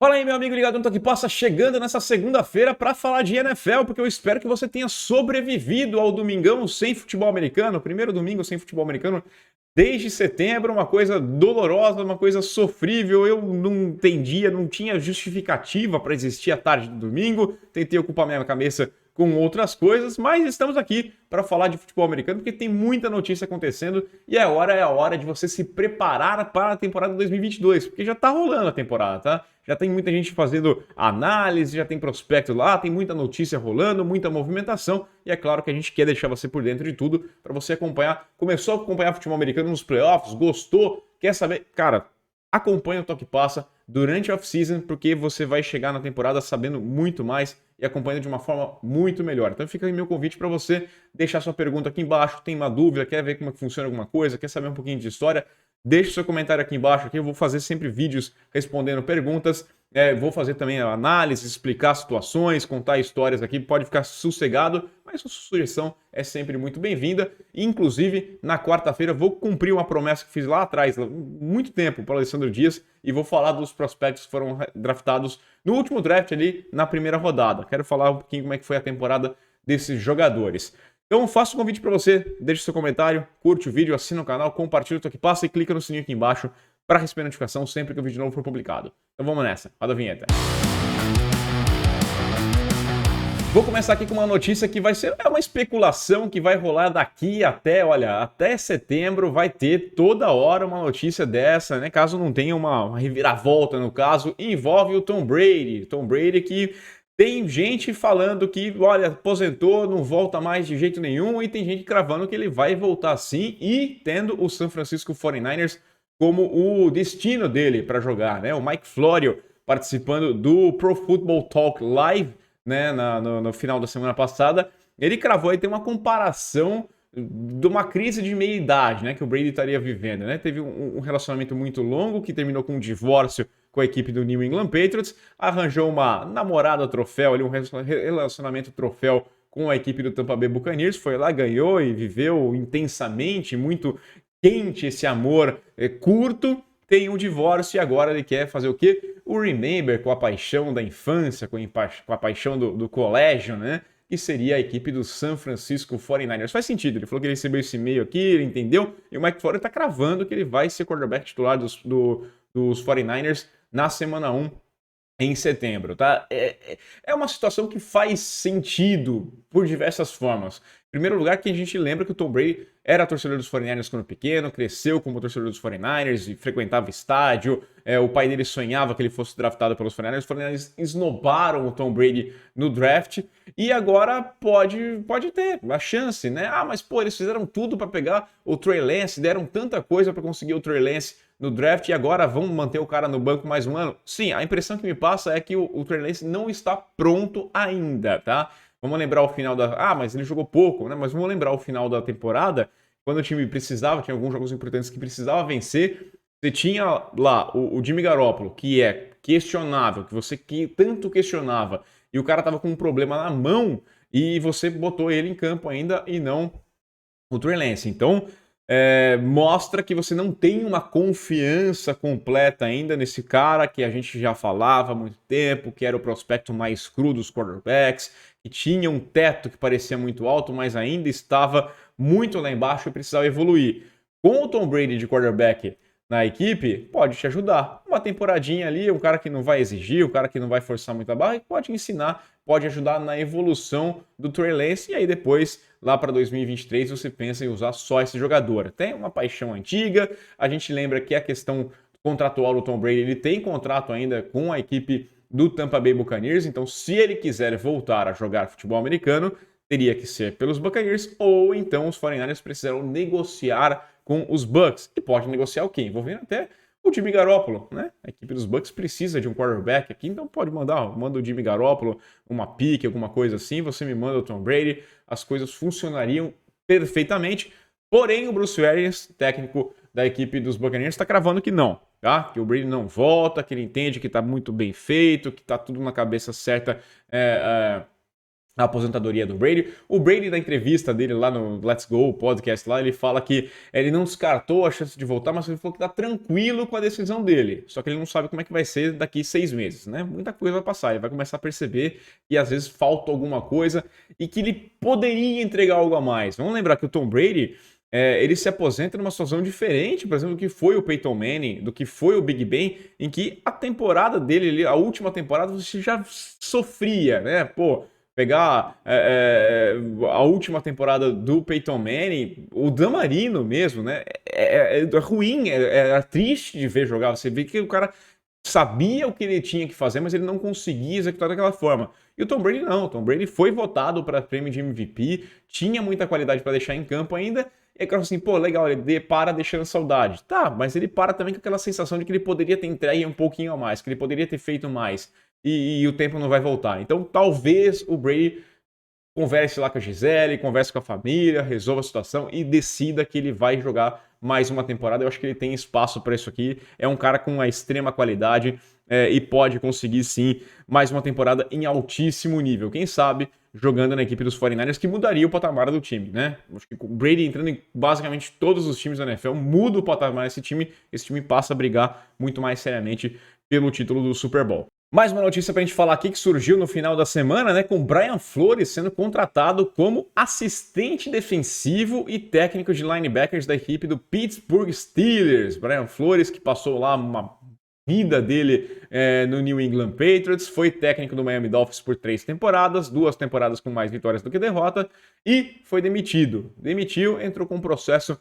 Fala aí, meu amigo ligado no Toque Passa, chegando nessa segunda-feira para falar de NFL, porque eu espero que você tenha sobrevivido ao domingão sem futebol americano, primeiro domingo sem futebol americano desde setembro, uma coisa dolorosa, uma coisa sofrível. Eu não entendia, não tinha justificativa para existir a tarde do domingo, tentei ocupar minha cabeça com outras coisas, mas estamos aqui para falar de futebol americano porque tem muita notícia acontecendo e é a hora de você se preparar para a temporada 2022, porque já tá rolando a temporada, tá? Já tem muita gente fazendo análise, já tem prospecto lá, tem muita notícia rolando, muita movimentação e é claro que a gente quer deixar você por dentro de tudo para você acompanhar. Começou a acompanhar futebol americano nos playoffs, gostou, quer saber? Cara, acompanha o Toque Passa durante a off-season, porque você vai chegar na temporada sabendo muito mais e acompanhando de uma forma muito melhor. Então fica aí meu convite para você deixar sua pergunta aqui embaixo, tem uma dúvida, quer ver como é que funciona alguma coisa, quer saber um pouquinho de história, deixe seu comentário aqui embaixo, aqui eu vou fazer sempre vídeos respondendo perguntas, vou fazer também análise, explicar situações, contar histórias aqui, pode ficar sossegado, mas sua sugestão é sempre muito bem-vinda. Inclusive, na quarta-feira, vou cumprir uma promessa que fiz lá atrás, muito tempo, para o Alessandro Dias, e vou falar dos prospectos que foram draftados no último draft ali, na primeira rodada. Quero falar um pouquinho como é que foi a temporada desses jogadores. Então, faço um convite para você, deixe seu comentário, curte o vídeo, assina o canal, compartilha o Toque Passa e clica no sininho aqui embaixo para receber notificação sempre que o vídeo novo for publicado. Então vamos nessa, roda a vinheta. Vou começar aqui com uma notícia que vai ser uma especulação que vai rolar daqui até setembro, vai ter toda hora uma notícia dessa, né? Caso não tenha uma reviravolta no caso, envolve o Tom Brady. Tom Brady que tem gente falando que, olha, aposentou, não volta mais de jeito nenhum, e tem gente cravando que ele vai voltar sim, e tendo o San Francisco 49ers como o destino dele para jogar, né? O Mike Florio participando do Pro Football Talk Live, né, no final da semana passada, ele cravou aí, tem uma comparação de uma crise de meia-idade, né, que o Brady estaria vivendo, né? Teve um relacionamento muito longo que terminou com um divórcio com a equipe do New England Patriots, arranjou uma namorada troféu, ali, um relacionamento troféu com a equipe do Tampa Bay Buccaneers, foi lá, ganhou e viveu intensamente, muito quente esse amor curto, tem um divórcio e agora ele quer fazer o quê? O remember com a paixão da infância, com a paixão do colégio, né? Que seria a equipe do San Francisco 49ers. Faz sentido, ele falou que ele recebeu esse e-mail aqui, ele entendeu, e o Mike Florio tá cravando que ele vai ser quarterback titular dos 49ers na semana 1 em setembro, tá? É uma situação que faz sentido por diversas formas. Em primeiro lugar, que a gente lembra que o Tom Brady era torcedor dos 49ers quando pequeno, cresceu como torcedor dos 49ers e frequentava estádio. O pai dele sonhava que ele fosse draftado pelos 49ers. Os 49ers esnobaram o Tom Brady no draft e agora pode ter a chance, né? Ah, mas pô, eles fizeram tudo para pegar o Trey Lance, deram tanta coisa para conseguir o Trey Lance no draft e agora vão manter o cara no banco mais um ano? Sim, a impressão que me passa é que o Trey Lance não está pronto ainda, tá? Vamos lembrar o final da... Ah, mas ele jogou pouco, né? Mas vamos lembrar o final da temporada, quando o time precisava, tinha alguns jogos importantes que precisava vencer, você tinha lá o Jimmy Garoppolo, que é questionável, que você tanto questionava, e o cara tava com um problema na mão, e você botou ele em campo ainda e não o Trey Lance. Então, mostra que você não tem uma confiança completa ainda nesse cara que a gente já falava há muito tempo, que era o prospecto mais cru dos quarterbacks, que tinha um teto que parecia muito alto, mas ainda estava muito lá embaixo e precisava evoluir. Com o Tom Brady de quarterback na equipe, pode te ajudar. Uma temporadinha ali, um cara que não vai exigir, um cara que não vai forçar muita barra, e pode ensinar, pode ajudar na evolução do Trey Lance, e aí depois, lá para 2023, você pensa em usar só esse jogador. Tem uma paixão antiga, a gente lembra que a questão contratual do Tom Brady, ele tem contrato ainda com a equipe do Tampa Bay Buccaneers, então se ele quiser voltar a jogar futebol americano, teria que ser pelos Buccaneers, ou então os 49ers precisarão negociar com os Bucks. E pode negociar o quê? Envolvendo até o Jimmy Garoppolo, né? A equipe dos Bucks precisa de um quarterback aqui, então pode manda o Jimmy Garoppolo, uma pique, alguma coisa assim, você me manda o Tom Brady, as coisas funcionariam perfeitamente. Porém, o Bruce Arians, técnico da equipe dos Buccaneers, está cravando que não, tá? Que o Brady não volta, que ele entende que está muito bem feito, que está tudo na cabeça certa a aposentadoria do Brady. O Brady, na entrevista dele lá no Let's Go podcast lá, ele fala que ele não descartou a chance de voltar, mas ele falou que tá tranquilo com a decisão dele. Só que ele não sabe como é que vai ser daqui 6 meses, né? Muita coisa vai passar, ele vai começar a perceber que às vezes falta alguma coisa e que ele poderia entregar algo a mais. Vamos lembrar que o Tom Brady, ele se aposenta numa situação diferente, por exemplo, do que foi o Peyton Manning, do que foi o Big Ben, em que a temporada dele, a última temporada, você já sofria, né? Pô, pegar a última temporada do Peyton Manning, o Dan Marino mesmo, né? É ruim, é triste de ver jogar. Você vê que o cara sabia o que ele tinha que fazer, mas ele não conseguia executar daquela forma. E o Tom Brady não. O Tom Brady foi votado para prêmio de MVP, tinha muita qualidade para deixar em campo ainda. E é claro assim, pô, legal, ele para deixando saudade. Tá, mas ele para também com aquela sensação de que ele poderia ter entregue um pouquinho a mais, que ele poderia ter feito mais. E o tempo não vai voltar. Então, talvez o Brady converse lá com a Gisele, converse com a família, resolva a situação e decida que ele vai jogar mais uma temporada. Eu acho que ele tem espaço para isso aqui. É um cara com uma extrema qualidade e pode conseguir sim mais uma temporada em altíssimo nível. Quem sabe jogando na equipe dos 49ers, que mudaria o patamar do time, né? Acho que o Brady entrando em basicamente todos os times da NFL muda o patamar desse time. Esse time passa a brigar muito mais seriamente pelo título do Super Bowl. Mais uma notícia pra gente falar aqui que surgiu no final da semana, né, com Brian Flores sendo contratado como assistente defensivo e técnico de linebackers da equipe do Pittsburgh Steelers. Brian Flores, que passou lá uma vida dele no New England Patriots, foi técnico do Miami Dolphins por 3 temporadas, 2 temporadas com mais vitórias do que derrota, e foi demitido. Demitiu, entrou com um processo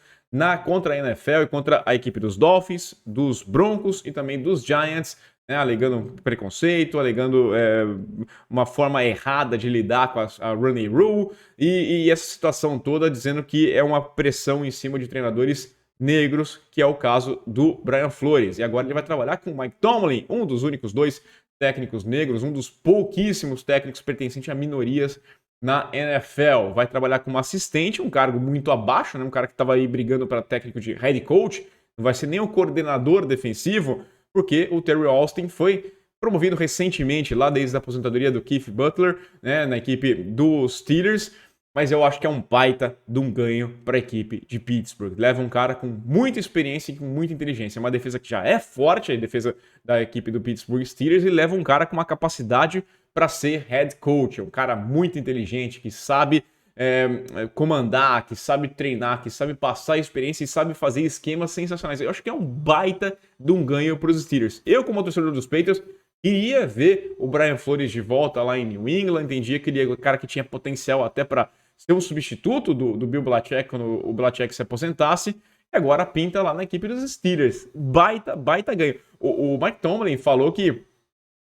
contra a NFL e contra a equipe dos Dolphins, dos Broncos e também dos Giants, né, alegando preconceito, alegando uma forma errada de lidar com a Running Rule e essa situação toda dizendo que é uma pressão em cima de treinadores negros, que é o caso do Brian Flores. E agora ele vai trabalhar com o Mike Tomlin, um dos únicos 2 técnicos negros, um dos pouquíssimos técnicos pertencentes a minorias na NFL. Vai trabalhar como assistente, um cargo muito abaixo, né, um cara que estava aí brigando para técnico de head coach, não vai ser nem o coordenador defensivo, porque o Terry Austin foi promovido recentemente, lá desde a aposentadoria do Keith Butler, né, na equipe dos Steelers, mas eu acho que é um baita de um ganho para a equipe de Pittsburgh. Leva um cara com muita experiência e com muita inteligência. É uma defesa que já é forte, a defesa da equipe do Pittsburgh Steelers, e leva um cara com uma capacidade para ser head coach. É um cara muito inteligente, que sabe comandar, que sabe treinar, que sabe passar experiência e sabe fazer esquemas sensacionais. Eu acho que é um baita de um ganho para os Steelers. Eu, como torcedor dos Patriots, queria ver o Brian Flores de volta lá em New England, entendia que ele é o cara que tinha potencial até para ser um substituto do Bill Belichick quando o Belichick se aposentasse, e agora pinta lá na equipe dos Steelers. Baita ganho. O Mike Tomlin falou que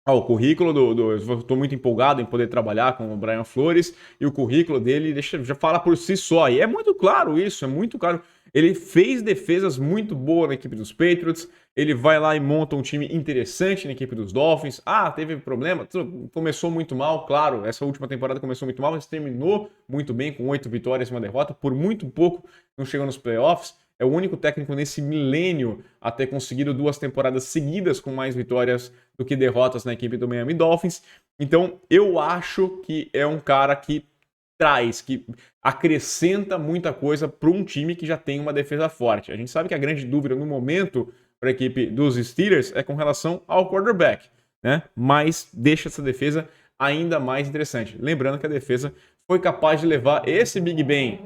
o currículo eu estou muito empolgado em poder trabalhar com o Brian Flores, e o currículo dele já fala por si só. E é muito claro isso, é muito claro. Ele fez defesas muito boas na equipe dos Patriots, ele vai lá e monta um time interessante na equipe dos Dolphins. Ah, teve problema? Começou muito mal, claro, essa última temporada começou muito mal, mas terminou muito bem, com 8 vitórias e uma derrota. Por muito pouco não chegou nos playoffs. É o único técnico nesse milênio a ter conseguido 2 temporadas seguidas com mais vitórias do que derrotas na equipe do Miami Dolphins. Então, eu acho que é um cara que traz, que acrescenta muita coisa para um time que já tem uma defesa forte. A gente sabe que a grande dúvida no momento para a equipe dos Steelers é com relação ao quarterback, né? Mas deixa essa defesa ainda mais interessante. Lembrando que a defesa foi capaz de levar esse Big Ben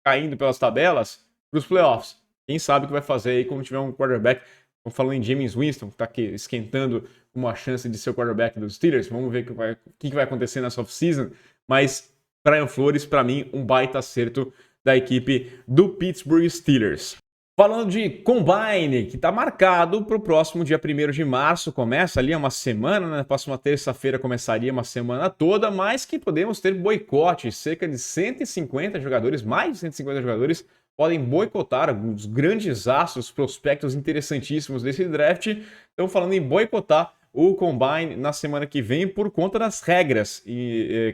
caindo pelas tabelas para os playoffs. Quem sabe o que vai fazer aí quando tiver um quarterback. Estamos falando em Jameis Winston, que está aqui esquentando uma chance de ser o quarterback dos Steelers. Vamos ver o que vai acontecer nessa off-season. Mas Brian Flores, para mim, um baita acerto da equipe do Pittsburgh Steelers. Falando de Combine, que está marcado para o próximo dia 1º de março, começa ali uma semana, né? Na próxima terça-feira começaria uma semana toda, mas que podemos ter boicote. Cerca de 150 jogadores, mais de 150 jogadores, podem boicotar alguns grandes astros, prospectos interessantíssimos desse draft. Estão falando em boicotar o Combine na semana que vem por conta das regras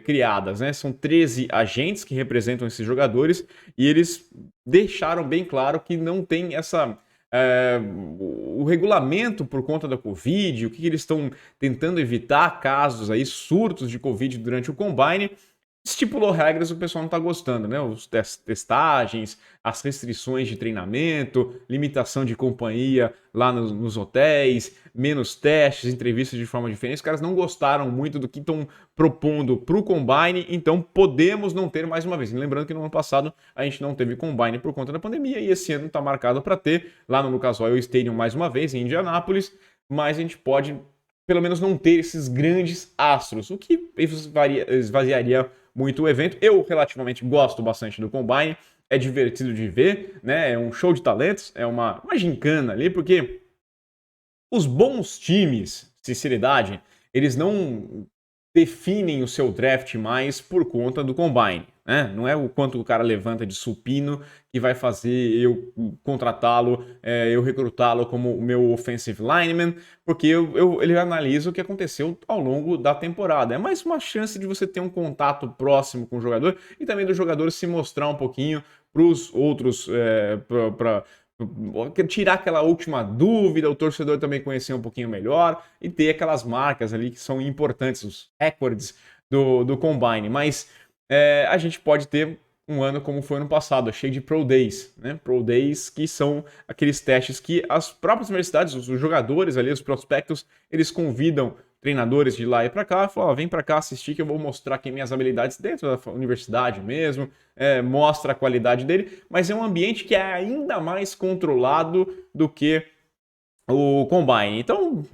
criadas, né? São 13 agentes que representam esses jogadores e eles deixaram bem claro que não tem o regulamento por conta da Covid, o que eles estão tentando evitar casos aí, surtos de Covid durante o Combine. estipulou regras, o pessoal não está gostando, né? Os testagens, as restrições de treinamento, limitação de companhia lá nos hotéis, menos testes, entrevistas de forma diferente. Os caras não gostaram muito do que estão propondo para o Combine, então podemos não ter mais uma vez. E lembrando que no ano passado a gente não teve Combine por conta da pandemia e esse ano está marcado para ter lá no Lucas Oil Stadium mais uma vez, em Indianápolis, mas a gente pode pelo menos não ter esses grandes astros, o que esvaziaria muito o evento. Eu relativamente gosto bastante do Combine, é divertido de ver, né? É um show de talentos, é uma gincana ali, porque os bons times, sinceridade, eles não definem o seu draft mais por conta do Combine, né? Não é o quanto o cara levanta de supino que vai fazer eu contratá-lo, eu recrutá-lo como o meu offensive lineman, porque ele analisa o que aconteceu ao longo da temporada. É mais uma chance de você ter um contato próximo com o jogador e também do jogador se mostrar um pouquinho para os outros, para tirar aquela última dúvida, o torcedor também conhecer um pouquinho melhor e ter aquelas marcas ali que são importantes, os recordes do Combine. Mas a gente pode ter um ano como foi no passado, cheio de Pro Days, né? Pro Days que são aqueles testes que as próprias universidades, os jogadores ali, os prospectos, eles convidam treinadores de lá e para cá, falam, vem para cá assistir que eu vou mostrar aqui minhas habilidades dentro da universidade mesmo, mostra a qualidade dele, mas é um ambiente que é ainda mais controlado do que o Combine. Então,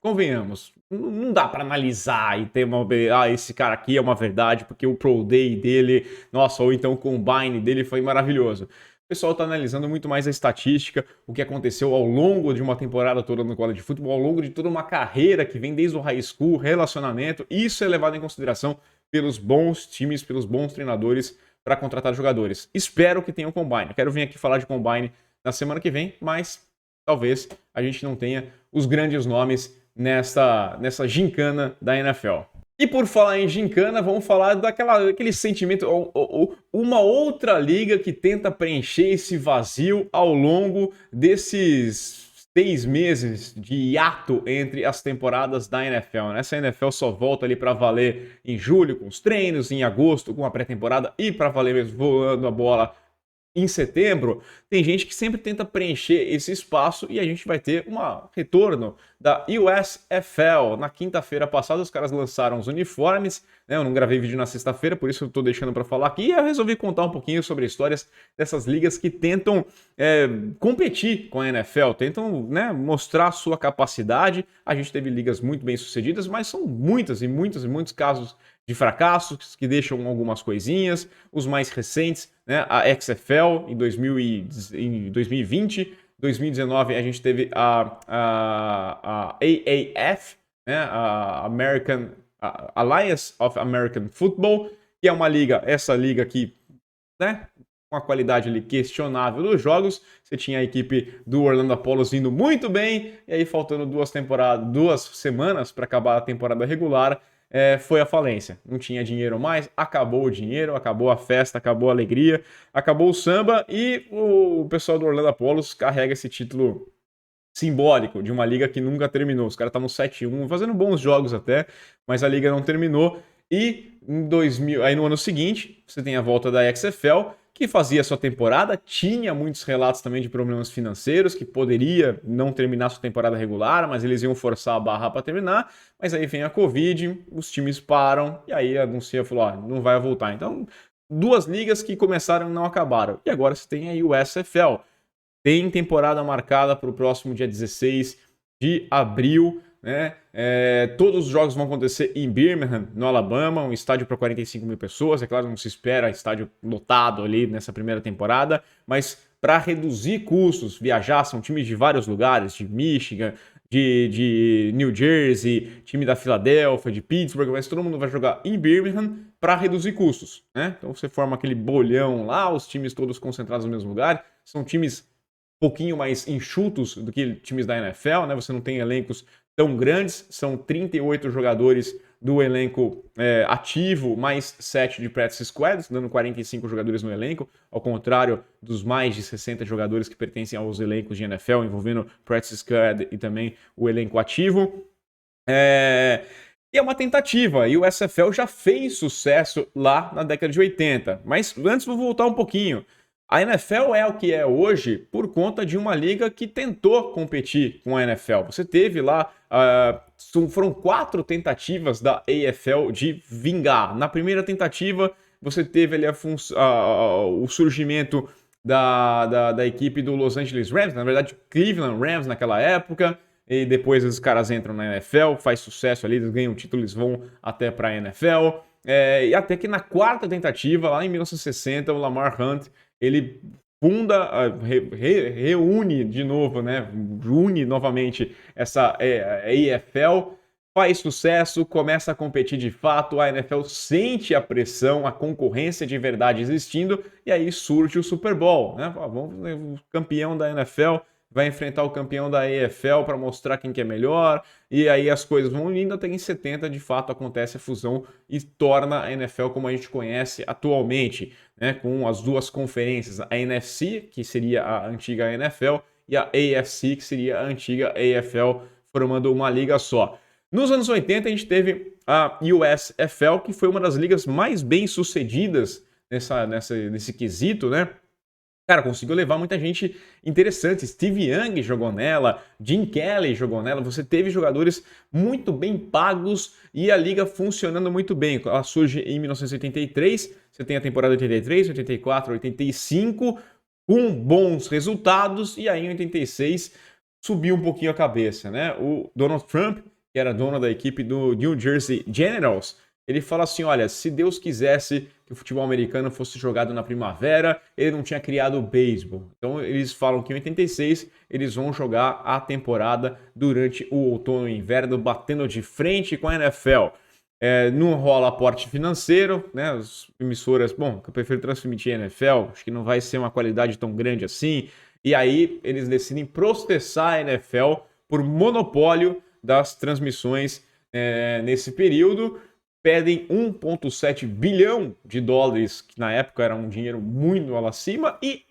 convenhamos, não dá para analisar e ter uma, esse cara aqui é uma verdade porque o Pro Day dele, nossa, ou então o Combine dele foi maravilhoso. O pessoal está analisando muito mais a estatística, o que aconteceu ao longo de uma temporada toda no college football, ao longo de toda uma carreira que vem desde o high school, relacionamento. Isso é levado em consideração pelos bons times, pelos bons treinadores para contratar jogadores. Espero que tenha o Combine. Quero vir aqui falar de Combine na semana que vem, mas talvez a gente não tenha os grandes nomes nessa gincana da NFL. E por falar em gincana, vamos falar daquele sentimento, uma outra liga que tenta preencher esse vazio ao longo desses 6 meses de hiato entre as temporadas da NFL. Né? Essa NFL só volta ali para valer em julho com os treinos, em agosto com a pré-temporada e para valer mesmo voando a bola em setembro. Tem gente que sempre tenta preencher esse espaço e a gente vai ter um retorno da USFL. Na quinta-feira passada os caras lançaram os uniformes, né? Eu não gravei vídeo na sexta-feira, por isso eu tô deixando para falar aqui. E eu resolvi contar um pouquinho sobre histórias dessas ligas que tentam competir com a NFL, tentam, né, mostrar a sua capacidade. A gente teve ligas muito bem sucedidas, mas são muitos casos de fracassos que deixam algumas coisinhas. Os mais recentes, né, a XFL em 2020, 2019 a gente teve a AAF, né, a Alliance of American Football, que é uma liga, essa liga aqui, né, com a qualidade ali questionável dos jogos. Você tinha a equipe do Orlando Apollos indo muito bem, e aí faltando 2 semanas para acabar a temporada regular, foi a falência. Não tinha dinheiro mais, acabou o dinheiro, acabou a festa, acabou a alegria, acabou o samba e o pessoal do Orlando Apollos carrega esse título simbólico de uma liga que nunca terminou. Os caras estavam 7-1, fazendo bons jogos até, mas a liga não terminou. E aí no ano seguinte, você tem a volta da XFL, que fazia sua temporada, tinha muitos relatos também de problemas financeiros, que poderia não terminar sua temporada regular, mas eles iam forçar a barra para terminar, mas aí vem a Covid, os times param, e aí anuncia, falou, não vai voltar. Então, 2 ligas que começaram e não acabaram. E agora você tem a USFL. Tem temporada marcada para o próximo dia 16 de abril, né? Todos os jogos vão acontecer em Birmingham, no Alabama, um estádio para 45 mil pessoas. É claro, não se espera estádio lotado ali nessa primeira temporada, mas para reduzir custos, viajar, são times de vários lugares, de Michigan, de New Jersey, time da Filadélfia, de Pittsburgh, mas todo mundo vai jogar em Birmingham para reduzir custos, né? Então você forma aquele bolhão lá, os times todos concentrados no mesmo lugar, são times pouquinho mais enxutos do que times da NFL, né? Você não tem elencos tão grandes, são 38 jogadores do elenco ativo, mais 7 de practice squads, dando 45 jogadores no elenco, ao contrário dos mais de 60 jogadores que pertencem aos elencos de NFL, envolvendo practice squad e também o elenco ativo. E é uma tentativa, e o SFL já fez sucesso lá na década de 80. Mas antes vou voltar um pouquinho. A NFL é o que é hoje por conta de uma liga que tentou competir com a NFL. Você teve lá, foram 4 tentativas da AFL de vingar. Na primeira tentativa, você teve ali o surgimento da equipe do Los Angeles Rams, na verdade Cleveland Rams naquela época, e depois os caras entram na NFL, faz sucesso ali, eles ganham o título, eles vão até para a NFL. E até que na 4ª tentativa, lá em 1960, o Lamar Hunt, ele funda, reúne de novo, né? Une novamente essa AFL, faz sucesso, começa a competir de fato, a NFL sente a pressão, a concorrência de verdade existindo, e aí surge o Super Bowl, né? O campeão da NFL vai enfrentar o campeão da AFL para mostrar quem que é melhor, e aí as coisas vão indo até que em 70 de fato acontece a fusão e torna a NFL como a gente conhece atualmente, né, com as 2 conferências, a NFC, que seria a antiga NFL, e a AFC, que seria a antiga AFL, formando uma liga só. Nos anos 80 a gente teve a USFL, que foi uma das ligas mais bem sucedidas nesse quesito, né? Cara, conseguiu levar muita gente interessante. Steve Young jogou nela, Jim Kelly jogou nela. Você teve jogadores muito bem pagos e a liga funcionando muito bem. Ela surge em 1983, você tem a temporada 83, 84, 85, com bons resultados. E aí em 86 subiu um pouquinho a cabeça, né? O Donald Trump, que era dono da equipe do New Jersey Generals, ele fala assim, olha, se Deus quisesse que o futebol americano fosse jogado na primavera, ele não tinha criado o beisebol. Então eles falam que em 86 eles vão jogar a temporada durante o outono e inverno, batendo de frente com a NFL. Não rola aporte financeiro, né? As emissoras, bom, eu prefiro transmitir a NFL, acho que não vai ser uma qualidade tão grande assim. E aí eles decidem processar a NFL por monopólio das transmissões nesse período. Pedem 1,7 bilhão de dólares, que na época era um dinheiro muito lá acima, e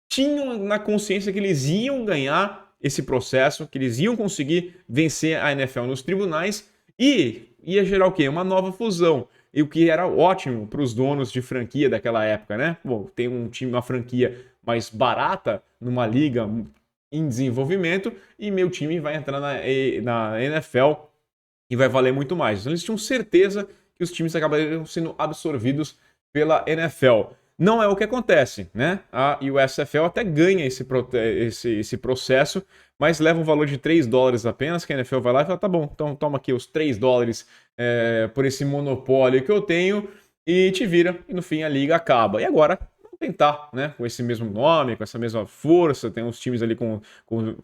tinham na consciência que eles iam ganhar esse processo, que eles iam conseguir vencer a NFL nos tribunais e ia gerar o quê? Uma nova fusão. E o que era ótimo para os donos de franquia daquela época, né? Bom, tem um time, uma franquia mais barata numa liga em desenvolvimento e meu time vai entrar na NFL e vai valer muito mais. Então eles tinham certeza que os times acabariam sendo absorvidos pela NFL. Não é o que acontece, né? A USFL até ganha esse processo, mas leva um valor de 3 dólares apenas, que a NFL vai lá e fala, tá bom, então toma aqui os 3 dólares por esse monopólio que eu tenho e te vira, e no fim a liga acaba. E agora tentar, né, com esse mesmo nome, com essa mesma força, tem uns times ali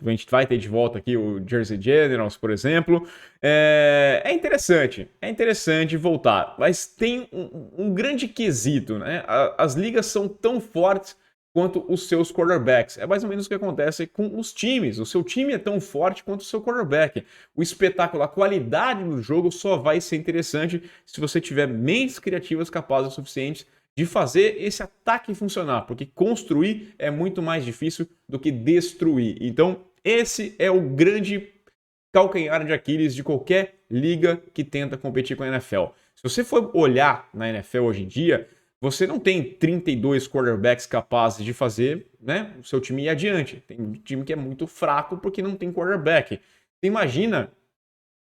a gente vai ter de volta aqui o Jersey Generals, por exemplo. É interessante voltar, mas tem um grande quesito, né? As ligas são tão fortes quanto os seus quarterbacks. É mais ou menos o que acontece com os times. O seu time é tão forte quanto o seu quarterback. O espetáculo, a qualidade do jogo só vai ser interessante se você tiver mentes criativas capazes o suficiente de fazer esse ataque funcionar, porque construir é muito mais difícil do que destruir. Então, esse é o grande calcanhar de Aquiles de qualquer liga que tenta competir com a NFL. Se você for olhar na NFL hoje em dia, você não tem 32 quarterbacks capazes de fazer, né, o seu time ir adiante. Tem um time que é muito fraco porque não tem quarterback. Você imagina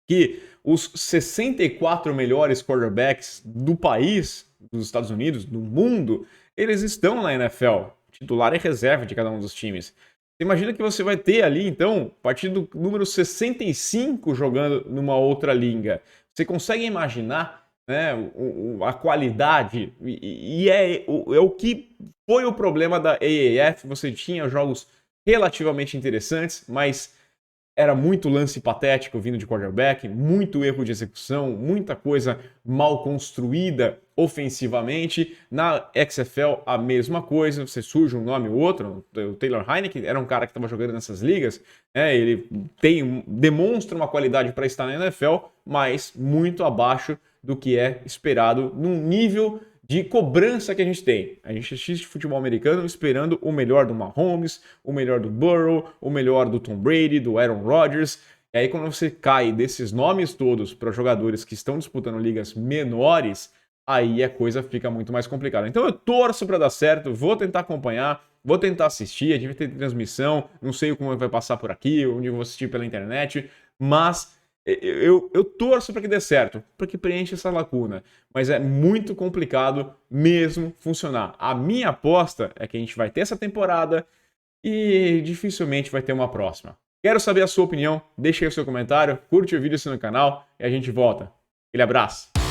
que os 64 melhores quarterbacks do país, dos Estados Unidos, do mundo, eles estão na NFL, titular e reserva de cada um dos times. Você imagina que você vai ter ali, então, a partir do número 65 jogando numa outra liga. Você consegue imaginar, né, a qualidade? E é o que foi o problema da AAF. Você tinha jogos relativamente interessantes, mas era muito lance patético vindo de quarterback, muito erro de execução, muita coisa mal construída ofensivamente. Na XFL, a mesma coisa, você surge um nome ou outro. O Taylor Heinicke era um cara que estava jogando nessas ligas, ele demonstra uma qualidade para estar na NFL, mas muito abaixo do que é esperado num nível de cobrança que a gente tem. A gente assiste futebol americano esperando o melhor do Mahomes, o melhor do Burrow, o melhor do Tom Brady, do Aaron Rodgers, E aí quando você cai desses nomes todos para jogadores que estão disputando ligas menores, aí a coisa fica muito mais complicada. Então eu torço para dar certo, vou tentar acompanhar, vou tentar assistir, a gente vai ter transmissão, não sei como vai passar por aqui, onde eu vou assistir pela internet, mas eu torço para que dê certo, para que preencha essa lacuna, mas é muito complicado mesmo funcionar. A minha aposta é que a gente vai ter essa temporada e dificilmente vai ter uma próxima. Quero saber a sua opinião, deixe aí o seu comentário, curte o vídeo aqui no canal e a gente volta. Aquele abraço!